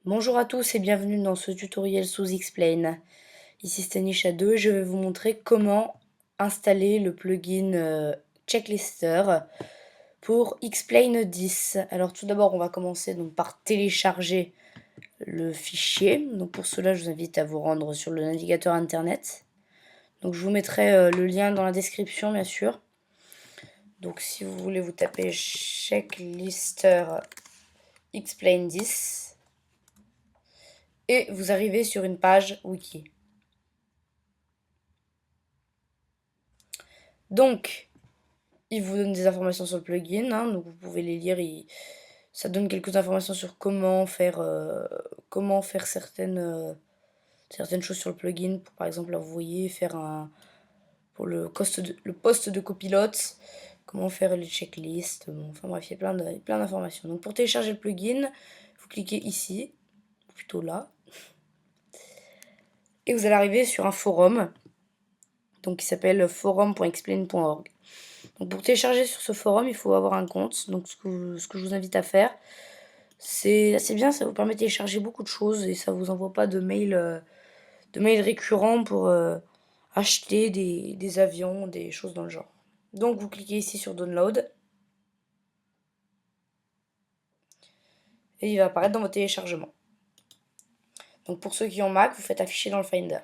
Bonjour à tous et bienvenue dans ce tutoriel sous Explain. Ici Stanisha2, je vais vous montrer comment installer le plugin Checklister pour Explain 10. Alors tout d'abord on va commencer donc par télécharger le fichier. Donc pour cela je vous invite à vous rendre sur le navigateur internet. Donc je vous mettrai le lien dans la description bien sûr. Donc si vous voulez vous tapez Checklister Explain 10. Et vous arrivez sur une page wiki. Donc, il vous donne des informations sur le plugin, hein, donc vous pouvez les lire. Ça donne quelques informations sur comment faire certaines choses sur le plugin. Par exemple, là, vous voyez faire pour le poste de copilote, comment faire les checklists. Bon, enfin bref, il y a plein d'informations. Donc pour télécharger le plugin, vous cliquez ici, ou plutôt là, et vous allez arriver sur un forum, donc qui s'appelle forum.explain.org. Donc pour télécharger sur ce forum, il faut avoir un compte. Donc ce que je vous invite à faire, c'est assez bien, ça vous permet de télécharger beaucoup de choses et ça vous envoie pas de mails récurrents pour acheter des avions, des choses dans le genre. Donc vous cliquez ici sur Download et il va apparaître dans vos téléchargements. Donc pour ceux qui ont Mac, vous faites afficher dans le Finder.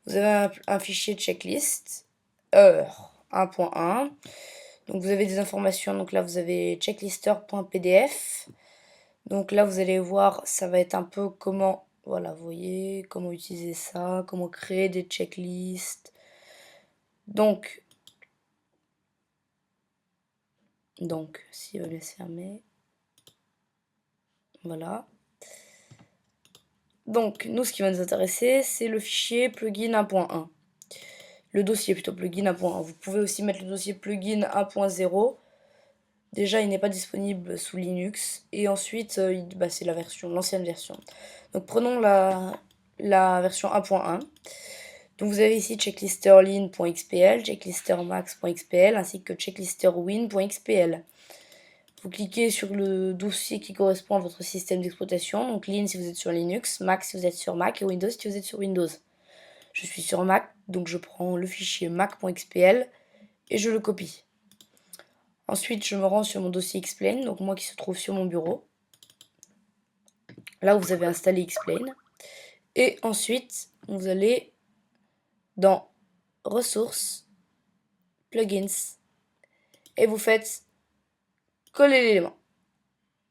Vous avez un fichier de checklist, 1.1. Donc vous avez des informations, donc là vous avez checklister.pdf. Donc là vous allez voir, ça va être un peu comment, voilà, vous voyez, comment utiliser ça, comment créer des checklists. Donc s'il va bien se fermer, voilà. Donc nous ce qui va nous intéresser, c'est le fichier plugin 1.1. Le dossier plutôt plugin 1.1. Vous pouvez aussi mettre le dossier plugin 1.0. Déjà, il n'est pas disponible sous Linux. Et ensuite, c'est l'ancienne version. Donc, prenons la version 1.1. Donc, vous avez ici checklisterlean.xpl, checklistermax.xpl, ainsi que checklisterwin.xpl. Vous cliquez sur le dossier qui correspond à votre système d'exploitation. Donc, Lean si vous êtes sur Linux, Mac si vous êtes sur Mac et Windows si vous êtes sur Windows. Je suis sur Mac, donc je prends le fichier mac.xpl et je le copie. Ensuite, je me rends sur mon dossier Explain, donc moi qui se trouve sur mon bureau. Là où vous avez installé Explain. Et ensuite, vous allez dans Ressources, Plugins, et vous faites coller l'élément.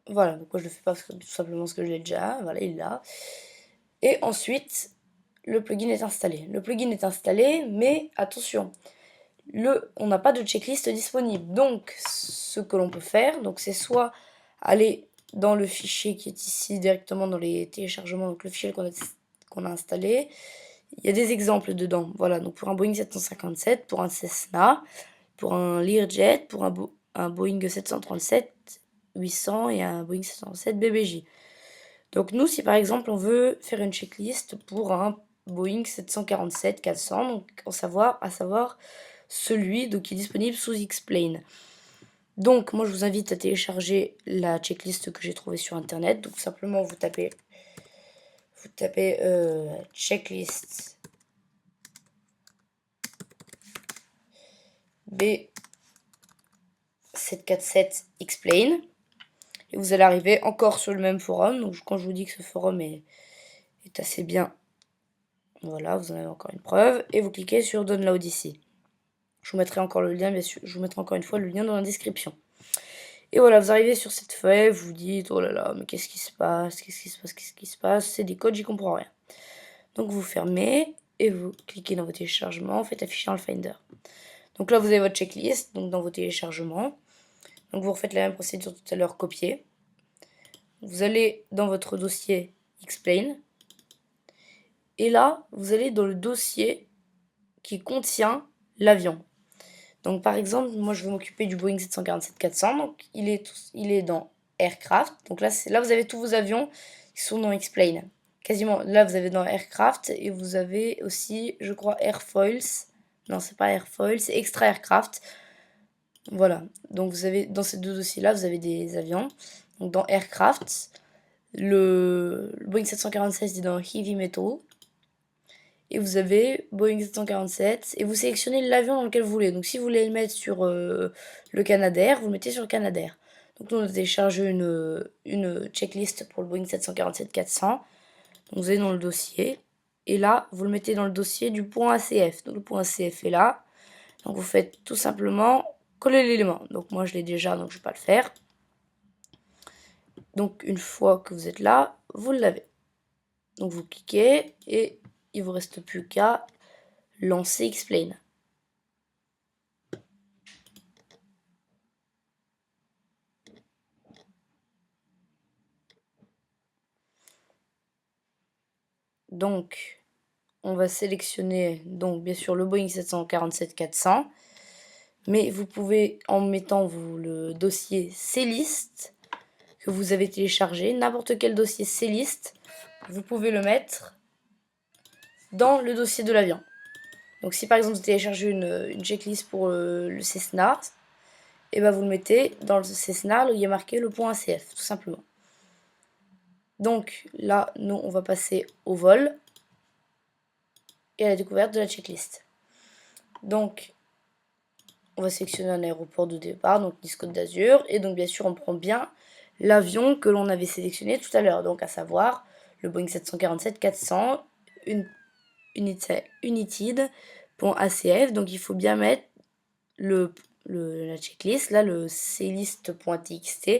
Voilà, donc moi je le fais pas tout simplement parce que je l'ai déjà, voilà, il est là. Et ensuite, le plugin est installé. Le plugin est installé, mais attention, on n'a pas de checklist disponible. Donc, ce que l'on peut faire, donc c'est soit aller dans le fichier qui est ici directement dans les téléchargements, donc le fichier qu'on a installé. Il y a des exemples dedans. Voilà, donc pour un Boeing 757, pour un Cessna, pour un Learjet, pour un Boeing 737-800 et un Boeing 737 BBJ. Donc nous, si par exemple on veut faire une checklist pour un Boeing 747-400, donc à savoir celui qui est disponible sous Explain. Donc moi je vous invite à télécharger la checklist que j'ai trouvée sur internet. Donc simplement vous tapez checklist B747 Explain. Et vous allez arriver encore sur le même forum. Donc quand je vous dis que ce forum est assez bien, voilà, vous en avez encore une preuve. Et vous cliquez sur Download ici. Je vous mettrai encore le lien, bien sûr. Je vous mettrai encore une fois le lien dans la description. Et voilà, vous arrivez sur cette feuille, vous vous dites, oh là là, mais qu'est-ce qui se passe? Qu'est-ce qui se passe? C'est des codes, j'y comprends rien. Donc vous fermez et vous cliquez dans vos téléchargements, faites afficher dans le Finder. Donc là, vous avez votre checklist, donc dans vos téléchargements. Donc vous refaites la même procédure tout à l'heure, copier. Vous allez dans votre dossier Explain. Et là, vous allez dans le dossier qui contient l'avion. Donc par exemple, moi je vais m'occuper du Boeing 747-400, donc il est dans Aircraft. Donc là vous avez tous vos avions qui sont dans Explain. Quasiment, là vous avez dans Aircraft et vous avez aussi, je crois, Airfoils. Non, c'est pas Airfoils, c'est Extra Aircraft. Voilà, donc vous avez dans ces deux dossiers-là, vous avez des avions. Donc dans Aircraft, le Boeing 747 est dans Heavy Metal. Et vous avez Boeing 747 et vous sélectionnez l'avion dans lequel vous voulez. Donc si vous voulez le mettre sur le Canadair, vous le mettez sur le Canadair. Donc nous on a téléchargé une checklist pour le Boeing 747-400. Donc vous allez dans le dossier et là vous le mettez dans le dossier du point ACF. Donc le point ACF est là. Donc vous faites tout simplement coller l'élément. Donc moi je l'ai déjà donc je ne vais pas le faire. Donc une fois que vous êtes là, vous l'avez. Donc vous cliquez et il vous reste plus qu'à lancer Explain. Donc, on va sélectionner donc bien sûr le Boeing 747-400, mais vous pouvez, en mettant le dossier CList que vous avez téléchargé, n'importe quel dossier CList, vous pouvez le mettre dans le dossier de l'avion. Donc si par exemple vous téléchargez une checklist pour le Cessna, et ben vous le mettez dans le Cessna où il y a marqué le point ACF, tout simplement. Donc là, nous, on va passer au vol et à la découverte de la checklist. Donc, on va sélectionner un aéroport de départ, donc Nice Côte d'Azur, et donc bien sûr, on prend bien l'avion que l'on avait sélectionné tout à l'heure, donc à savoir le Boeing 747-400, United.acf, donc il faut bien mettre la checklist, là, le clist.txt,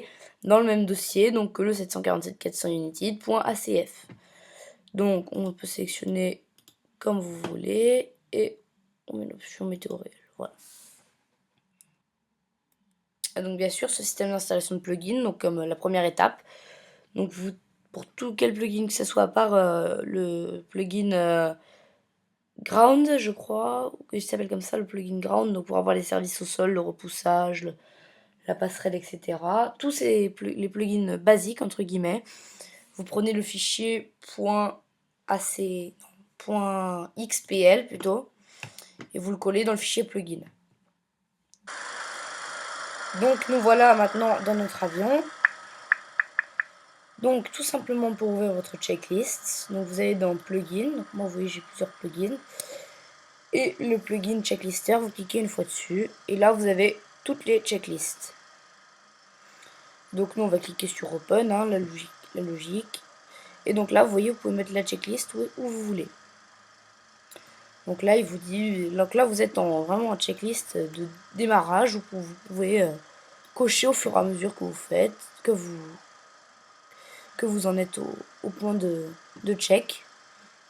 dans le même dossier, donc que le 747-400 United.acf. Donc, on peut sélectionner comme vous voulez, et on met l'option météo réelle, voilà. Et donc, bien sûr, ce système d'installation de plugins, donc comme la première étape, donc vous, pour tout quel plugin que ce soit, à part le plugin Ground, je crois, que il s'appelle comme ça, le plugin Ground, donc pour avoir les services au sol, le repoussage, la passerelle, etc. Tous les plugins basiques, entre guillemets, vous prenez le fichier .xpl plutôt, et vous le collez dans le fichier plugin. Donc nous voilà maintenant dans notre avion. Donc tout simplement pour ouvrir votre checklist, donc vous allez dans plugin, donc moi vous voyez j'ai plusieurs plugins, et le plugin checklister, vous cliquez une fois dessus, et là vous avez toutes les checklists. Donc nous on va cliquer sur open, hein, la logique, et donc là vous voyez vous pouvez mettre la checklist où vous voulez. Donc là il vous dit, donc là vous êtes vraiment en checklist de démarrage où vous pouvez cocher au fur et à mesure que vous faites, que vous en êtes au point de check.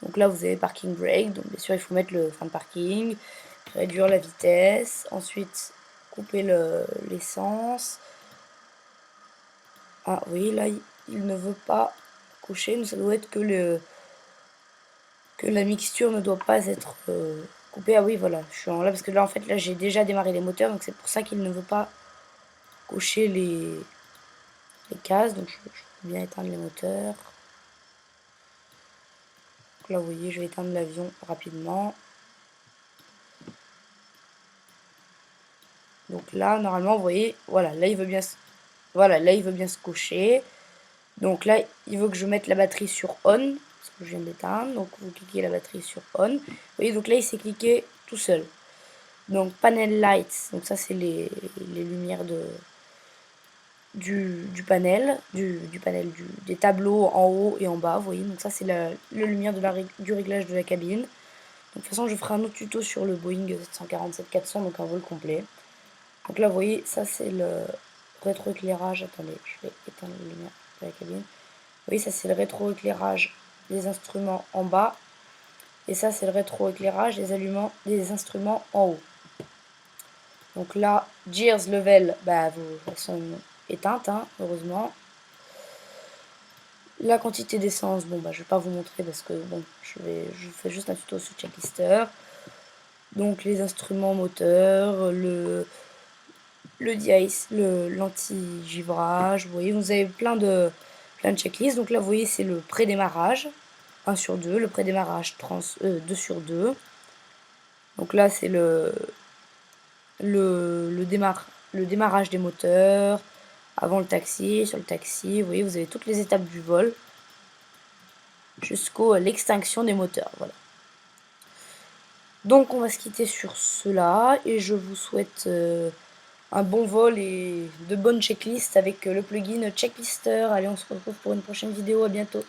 Donc là vous avez parking brake, donc bien sûr il faut mettre le frein de parking, réduire la vitesse, ensuite couper l'essence. Ah oui, là il ne veut pas cocher, mais ça doit être que la mixture ne doit pas être coupée. Ah oui voilà, je suis là parce que là en fait là j'ai déjà démarré les moteurs, donc c'est pour ça qu'il ne veut pas cocher les cases, donc je peux bien éteindre les moteurs. Donc là vous voyez je vais éteindre l'avion rapidement. Donc là normalement vous voyez, voilà, là il veut bien se cocher. Donc là il veut que je mette la batterie sur on, parce que je viens d'éteindre, donc vous cliquez la batterie sur on. Vous voyez donc là il s'est cliqué tout seul. Donc panel lights, donc ça c'est les lumières du panel, des tableaux en haut et en bas, vous voyez, donc ça c'est la lumière du réglage de la cabine. Donc, de toute façon je ferai un autre tuto sur le Boeing 747-400, donc un vol complet. Donc là vous voyez, ça c'est le rétroéclairage, attendez, je vais éteindre la lumière de la cabine. Vous voyez, ça c'est le rétroéclairage des instruments en bas, et ça c'est le rétroéclairage des instruments en haut. Donc là, gears level, elles sont éteintes, hein, heureusement. La quantité d'essence, bon je vais pas vous montrer parce que bon, je fais juste un tuto sur checklister. Donc les instruments moteurs, le l'anti-givrage, vous voyez, vous avez plein de checklists. Donc là vous voyez c'est le pré-démarrage, 1 sur 2, le pré-démarrage 2 sur 2. Donc là c'est le démarrage des moteurs, avant le taxi, sur le taxi, vous voyez, vous avez toutes les étapes du vol jusqu'à l'extinction des moteurs, voilà. Donc on va se quitter sur cela et je vous souhaite un bon vol et de bonnes checklists avec le plugin Checklister. Allez, on se retrouve pour une prochaine vidéo, à bientôt.